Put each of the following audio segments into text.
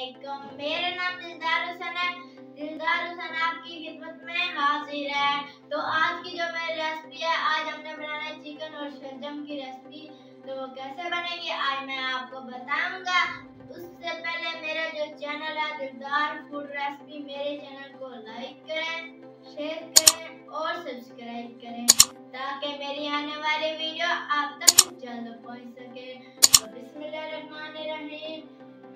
अस्सलामुअलैकुम। मेरा नाम दिलदार हुसैन है। दिलदार हुसैन आपकी खिदमत में हाजिर है। तो आज की जो मेरी रेसिपी है, आज हमने बनाना है चिकन और शलजम की रेसिपी। तो कैसे बनेगी आज मैं आपको बताऊंगा। उससे पहले मेरा जो चैनल है दिलदार फूड रेसिपी, मेरे चैनल को लाइक करें, शेयर करें और सब्सक्राइब करें ताकि मेरी आने वाली वीडियो आप तक जल्द पहुंच सके। तो बिस्मिल्लाहिर्रहमानिर्रहीम।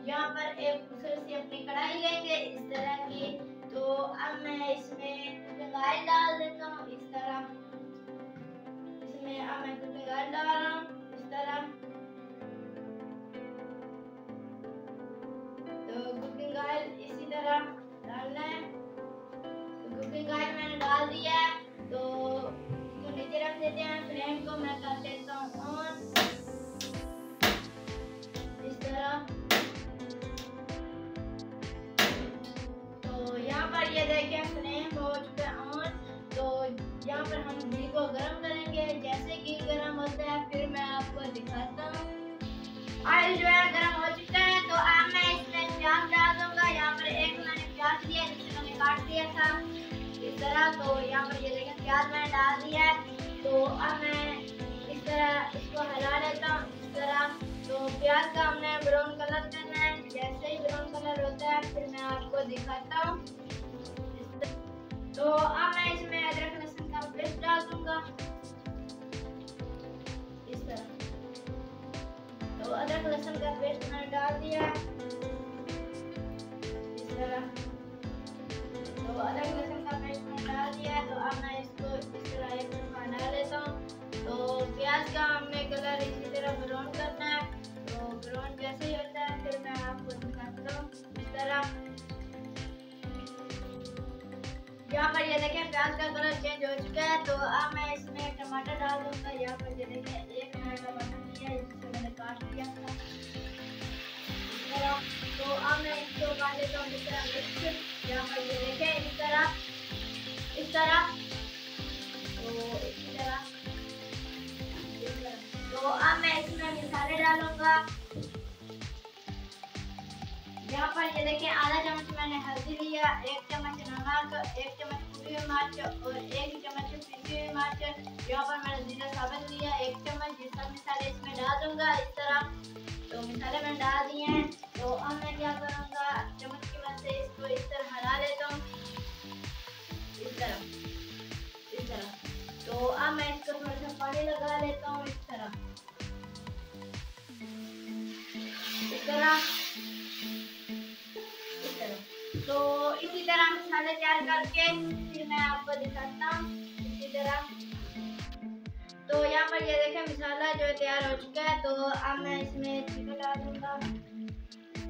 यहाँ पर एक दूसरे से अपनी कढ़ाई लेंगे इस तरह की। तो अब मैं इसमें कुकिंग ऑयल डाल देता हूँ इस तरह। इसमें अब मैं कुकिंग ऑयल डाल रहा हूँ इस तरह। तो कुकिंग ऑयल इसी तरह डालना है। तो कुकिंग ऑयल मैंने डाल दिया है। तो इसको नीचे रख देते हैं। फ्लेम को मैं कर देता हूँ ऑन इस तरह। तो यहाँ पर ये देखें फ्लेम हो चुका है ऑन। तो यहाँ पर हम घी को गर्म करेंगे। जैसे घी गर्म होता है फिर मैं आपको दिखाता हूँ। ऑयल जो है गर्म हो चुका है। तो अब मैं इसमें प्याज डाल दूंगा। यहाँ पर एक मैंने प्याज लिया जिसे मैंने काट दिया था इस तरह। तो यहाँ पर ये देखें प्याज मैंने डाल दिया है। तो अब मैं इस तरह इसको हिला लेता हूँ इस तरह। तो प्याज का हमने ब्राउन कलर करना है। जैसे ही ब्राउन कलर होता है फिर मैं आपको दिखाता हूँ। तो अब मैं इसमें अदरक लहसुन का पेस्ट डाल दूंगा इस तरह। तो अदरक लहसुन का पेस्ट मैंने डाल दिया इस तरह। तो अदरक लहसुन का पेस्ट मैंने डाल दिया है। तो अब मैं इसको इस तरह एक तरफा डाल लेता हूँ। तो प्याज का हमने कलर इसी तरह ब्राउन करना है। तो ब्राउन जैसे ही होता है फिर मैं आपको दिखाता हूँ इस तरह। यहाँ पर ये देखें प्याज का कलर चेंज हो चुका है। तो अब मैं इसमें टमाटर डाल दूंगा। यहाँ पर ये देखें एक मैंने टमाटर लिया है जिसे मैंने काट लिया था इस तरह। तो अब मैं इसको काट लेता हूँ इस तरह मिक्स। यहाँ पर ये देखें इस तरह इस तरह। तो इसी तरह। तो अब मैं इसमें मसाले डालूंगा। यहाँ पर ये देखिए आधा चम्मच मैंने हल्दी लिया, एक चम्मच नमक, एक चम्मच कुटी हुई मिर्च और एक चम्मच पिसी हुई मिर्च। यहाँ पर मैंने जीरा साबुत लिया एक चम्मच। ये सब मसाले इसमें डाल दूंगा इस तरह। तो मसाले मैंने डाल दिए हैं। तो अब मैं क्या करूँगा, चम्मच की मदद से इसको इस तरह हला लेता हूँ इस तरह। तो अब मैं इसको थोड़ा सा पानी लगा लेता हूँ इस तरह। तो इसी तरह मसाले तैयार करके फिर मैं आपको दिखाता हूँ इसी तरह। तो यहाँ पर ये देखें मसाला जो तैयार हो चुका है। तो अब मैं इसमें चिकन डाल दूंगा इस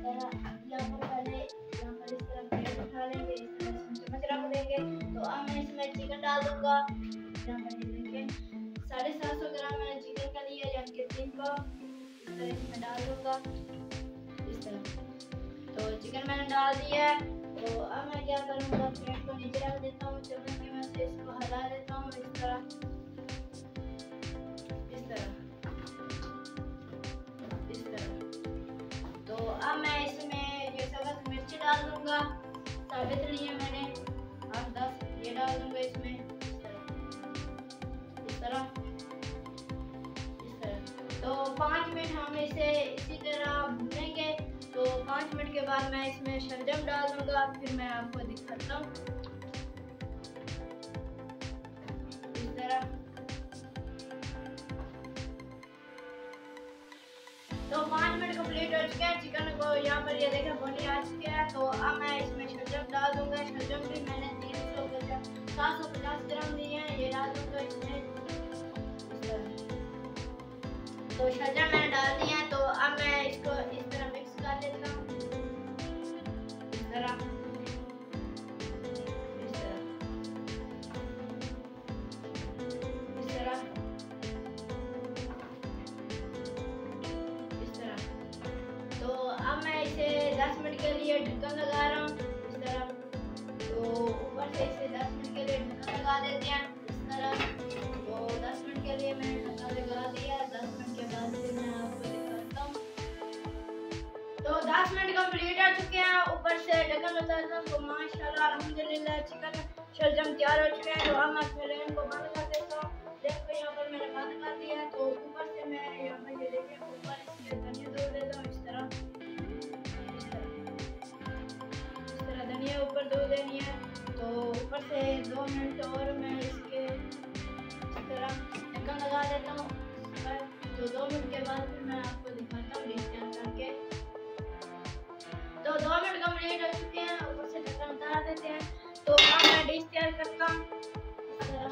तरह। यहाँ पर पहले यहाँ पर इस तरह प्लेट उठा लेंगे, इस तरह चम्मच रख देंगे। तो अब मैं इसमें चिकन डाल दूंगा। यहाँ पर ये देखें 750 ग्राम मैंने चिकन का लिया, यानी कि 3 पाव। इस तरह इसमें डाल दूंगा इस तरह। तो चिकन मैंने डाल दिया है। तो अब मैं क्या करूँगा, प्लेट को नीचे रख देता हूँ, चम्मच की मदद से इसको हिला देता हूँ इस तरह। तो अब मैं इसमें ये सब्ज़ मिर्ची डाल दूँगा। साबित लिए मैंने 8-10 ये डाल दूँगा इसमें इस तरह। तो 5 मिनट हम इसे इसी तरह भूनेंगे। तो 5 मिनट के बाद मैं इसमें शलजम डाल दूंगा। फिर मैं आपको दिखाता हूँ इस तरह। तो 5 मिनट कंप्लीट हो चुके हैं। चिकन को यहाँ पर ये देखें बनी आ चुके हैं। तो अब मैं इसमें शलजम डाल दूंगा। शलजम भी मैंने 750 ग्राम लिए हैं, ये डाल दूंगा इसमें इस तरह। तो शलजम मैंने डाल दिया है। तो अब मैं इसको इस तरह मिक्स कर लेता हूँ इस तरह। तो अब मैं इसे 10 मिनट के लिए ढक्कन लगा रहा हूँ इस तरह। तो ऊपर से इसे 10 मिनट के लिए ढक्कन लगा देते हैं इस तरह। तो 10 मिनट के लिए मैंने ढक्कन लगा दिया। 10 मिनट के बाद फिर मैं आपको दिखाता हूँ। तो 10 मिनट कंप्लीट हो चुके हैं ऊपर से ढक्कन उतारता हूँ तो माशाल्लाह अल्हम्दुलिल्लाह चिकन शलजम तैयार हो चुके हैं। तो अब मैं फ्लेम को बंद कर देता हूँ। देखो यहाँ पर मैंने बंद कर दिया है। तो ऊपर से मैं यहाँ पर ये देखिए ऊपर इसके धनिया डाल देता हूँ। इस तरह धनिया ऊपर डाल देनी है। तो ऊपर से 2 मिनट और मैं इसके इस तरह ढक्कन लगा देता हूँ। तो 2 मिनट के बाद फिर मैं आपको दिखाता हूँ डिश तैयार करके। तो 2 मिनट कंप्लीट हो चुके हैं। ऊपर से ढक्कन उतार देते हैं। तो अब मैं डिश तैयार करता हूँ इस तरह।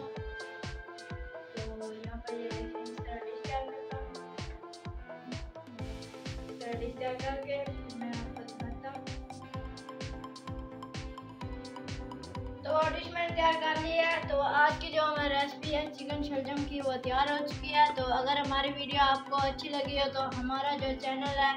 तो यहाँ पर ये देखिए इस तरह डिश तैयार करता हूँ। इस तरह डिश तैयार करके मैं आपको दिखाता हूँ। तो डिश मैंने तैयार कर ली है। तो आज की जो हमारी रेसिपी है चिकन शलजम की वो तैयार हो चुकी है। तो अगर हमारी वीडियो आपको अच्छी लगी हो तो हमारा जो चैनल है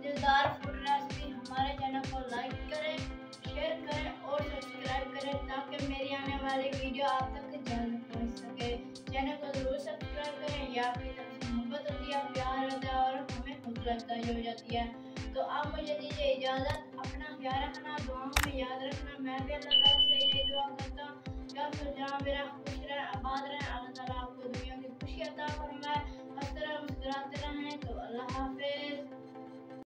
दिलदार फूड रेसिपी, हमारे चैनल को लाइक करें, शेयर करें और सब्सक्राइब करें ताकि मेरी आने वाली वीडियो आप तक जल्द पहुंच सके। चैनल को जरूर सब्सक्राइब करें। या आपकी तरफ से मोहब्बत होती है, प्यार होता है और हमें हौसला अफजाई हो जाती है। तो आप मुझे दीजिए इजाज़त। अपना ख्याल रखना, दुआओं में याद रखना। मैं भी अल्लाह ताला से यही दुआ करता हूँ कि जहाँ मेरा खुश रहे, आबाद रहे। अल्लाह ताला आपको दुनिया की खुशी अता फरमाए, हंसते रहे, मुस्कुराते रहें। तो अल्लाह हाफ़िज़।